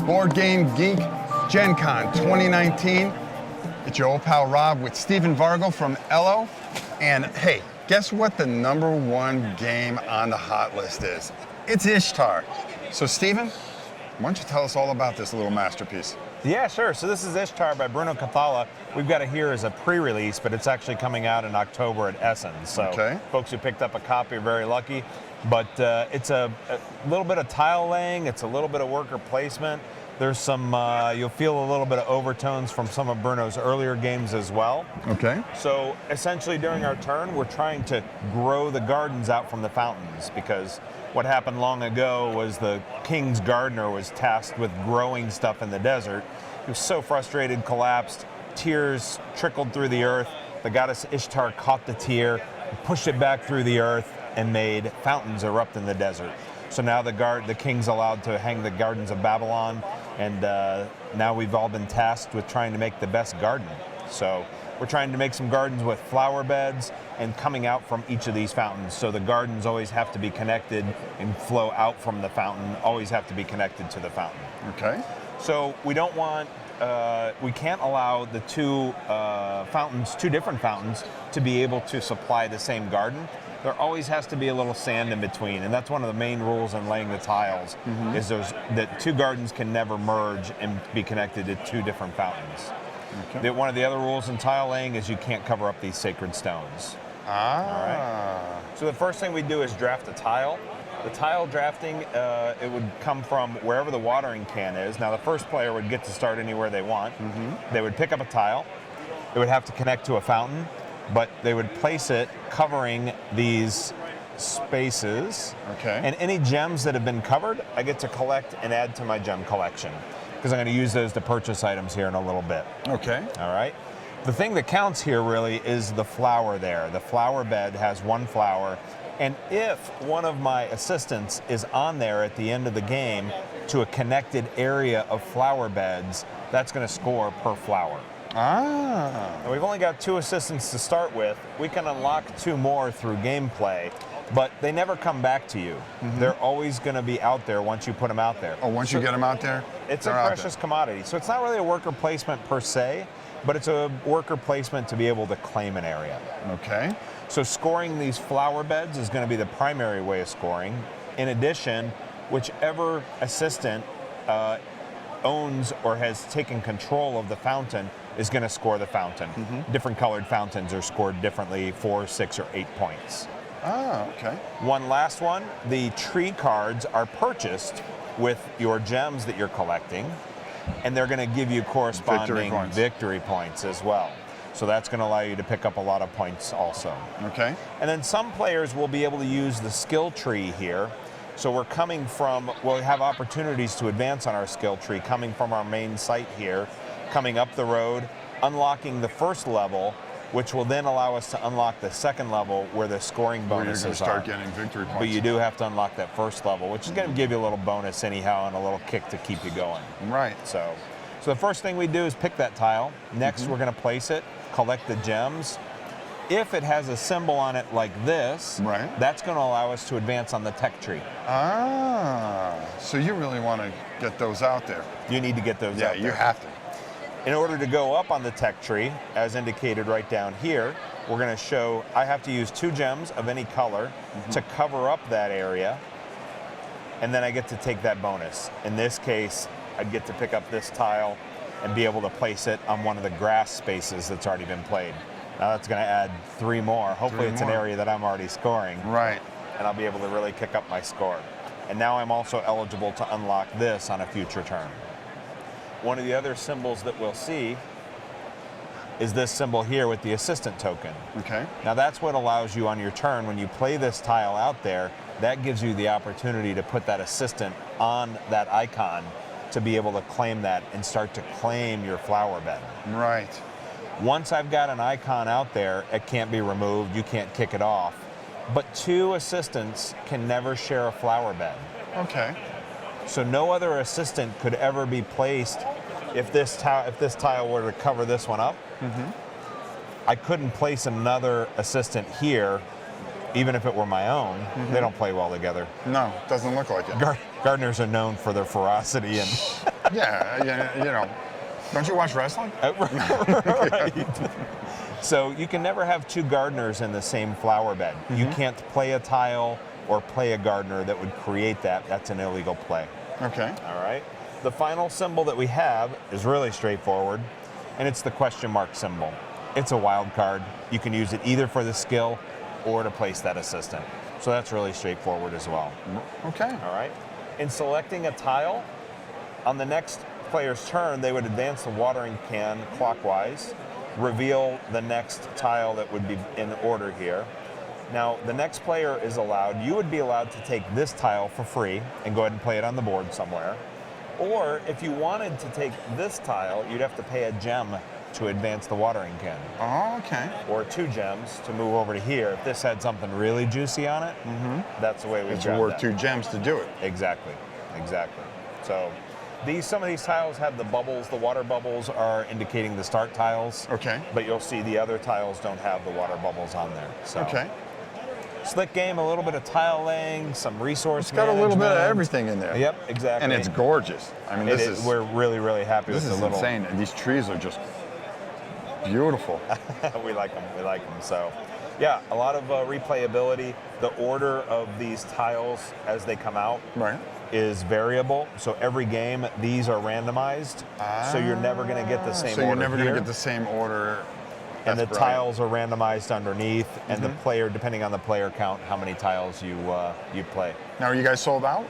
Board Game Geek Gen Con 2019. It's your old pal Rob with Stephen Vargo from Ello. And hey, guess what the #1 game on the hot list is? It's Ishtar. So Stephen, why don't you tell us all about this little masterpiece? Yeah, sure. So this is Ishtar by Bruno Cathala. We've got it here as a pre-release, but it's actually coming out in October at Essence. So folks who picked up a copy are very lucky. But it's a little bit of tile laying. It's a little bit of worker placement. There's some, you'll feel a little bit of overtones from some of Bruno's earlier games as well. Okay. So essentially during our turn, we're trying to grow the gardens out from the fountains, because what happened long ago was the king's gardener was tasked with growing stuff in the desert. He was so frustrated, collapsed, tears trickled through the earth. The goddess Ishtar caught the tear, pushed it back through the earth, and made fountains erupt in the desert. So now the king's allowed to hang the gardens of Babylon, and now we've all been tasked with trying to make the best garden. So we're trying to make some gardens with flower beds and coming out from each of these fountains. So the gardens always have to be connected and flow out from the fountain, always have to be connected to the fountain. Okay. So we don't want, we can't allow the two different fountains to be able to supply the same garden. There always has to be a little sand in between, and that's one of the main rules in laying the tiles, is that two gardens can never merge and be connected to two different fountains. Okay. One of the other rules in tile laying is you can't cover up these sacred stones. Ah. All right. So the first thing we do is draft a tile. The tile drafting, it would come from wherever the watering can is. Now the first player would get to start anywhere they want. They would pick up a tile. It would have to connect to a fountain, but they would place it covering these spaces. Okay. And any gems that have been covered, I get to collect and add to my gem collection, because I'm going to use those to purchase items here in a little bit. Okay. All right. The thing that counts here really is the flower there. The flower bed has one flower, and if one of my assistants is on there at the end of the game to a connected area of flower beds, that's going to score per flower. Ah. And we've only got 2 assistants to start with. We can unlock 2 more through gameplay, but they never come back to you. They're always going to be out there once you put them out there. Oh, once you get them out there? It's a precious commodity. So it's not really a worker placement per se, but it's a worker placement to be able to claim an area. Okay. So scoring these flower beds is going to be the primary way of scoring. In addition, whichever assistant owns or has taken control of the fountain is going to score the fountain. Different colored fountains are scored differently, 4, 6, or 8 points. Ah, okay. One last one, the tree cards are purchased with your gems that you're collecting, and they're going to give you corresponding victory points as well. So that's going to allow you to pick up a lot of points also. Okay. And then some players will be able to use the skill tree here. So we're coming from, we'll have opportunities to advance on our skill tree coming from our main site here, coming up the road, unlocking the first level, which will then allow us to unlock the second level where the scoring bonuses you're going to start getting victory points. But you do have to unlock that first level, which is going to give you a little bonus anyhow and a little kick to keep you going. Right. So the first thing we do is pick that tile. Next, we're going to place it, collect the gems. If it has a symbol on it like this, that's going to allow us to advance on the tech tree. Ah, so you really want to get those out there. You need to get those out there. Yeah, you have to. In order to go up on the tech tree, as indicated right down here, we're going to show, I have to use 2 gems of any color to cover up that area, and then I get to take that bonus. In this case, I'd get to pick up this tile and be able to place it on one of the grass spaces that's already been played. Now that's going to add 3 more. Hopefully it's an area that I'm already scoring. Right. And I'll be able to really kick up my score. And now I'm also eligible to unlock this on a future turn. One of the other symbols that we'll see is this symbol here with the assistant token. Okay. Now that's what allows you on your turn, when you play this tile out there, that gives you the opportunity to put that assistant on that icon to be able to claim that and start to claim your flower bed. Right. Once I've got an icon out there, it can't be removed, you can't kick it off. But 2 assistants can never share a flower bed. Okay. So no other assistant could ever be placed if this tile were to cover this one up. I couldn't place another assistant here, even if it were my own. They don't play well together. No, doesn't look like it. Gardeners are known for their ferocity and Yeah, you know. Don't you watch wrestling? Right. So you can never have two gardeners in the same flower bed. You can't play a tile or play a gardener that would create that. That's an illegal play. Okay. All right. The final symbol that we have is really straightforward, and it's the question mark symbol. It's a wild card. You can use it either for the skill or to place that assistant. So that's really straightforward as well. Okay. All right. In selecting a tile, on the next player's turn, they would advance the watering can clockwise, reveal the next tile that would be in order here. Now, the next player is allowed, you would be allowed to take this tile for free and go ahead and play it on the board somewhere. Or if you wanted to take this tile, you'd have to pay a gem to advance the watering can. Oh, okay. Or 2 gems to move over to here. If this had something really juicy on it, that's the way we It's grab worth that. 2 gems to do it. Exactly. So some of these tiles have the bubbles. The water bubbles are indicating the start tiles. Okay. But you'll see the other tiles don't have the water bubbles on there. So Okay. slick game, a little bit of tile laying, some resource It's got a little bit of management. everything in there. Yep, exactly. And it's gorgeous. I mean, this is we're really, really happy this with is the little. insane. And these trees are just beautiful. We like them. So, yeah, a lot of replayability. The order of these tiles as they come out Right. is variable. So every game, these are randomized. So you're never going to get the same So order you're never going here. to get the same order. And the That's brilliant. tiles are randomized underneath, and the player, depending on the player count, how many tiles you play. Now, are you guys sold out?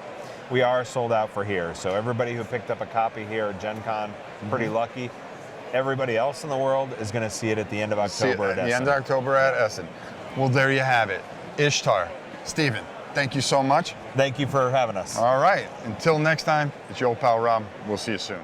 We are sold out for here. So everybody who picked up a copy here at Gen Con, pretty lucky. Everybody else in the world is going to see it at the end of See it October at at the Essen. end of October at Essen. Well, there you have it. Ishtar. Stephen, thank you so much. Thank you for having us. All right. Until next time, it's your old pal Rob. We'll see you soon.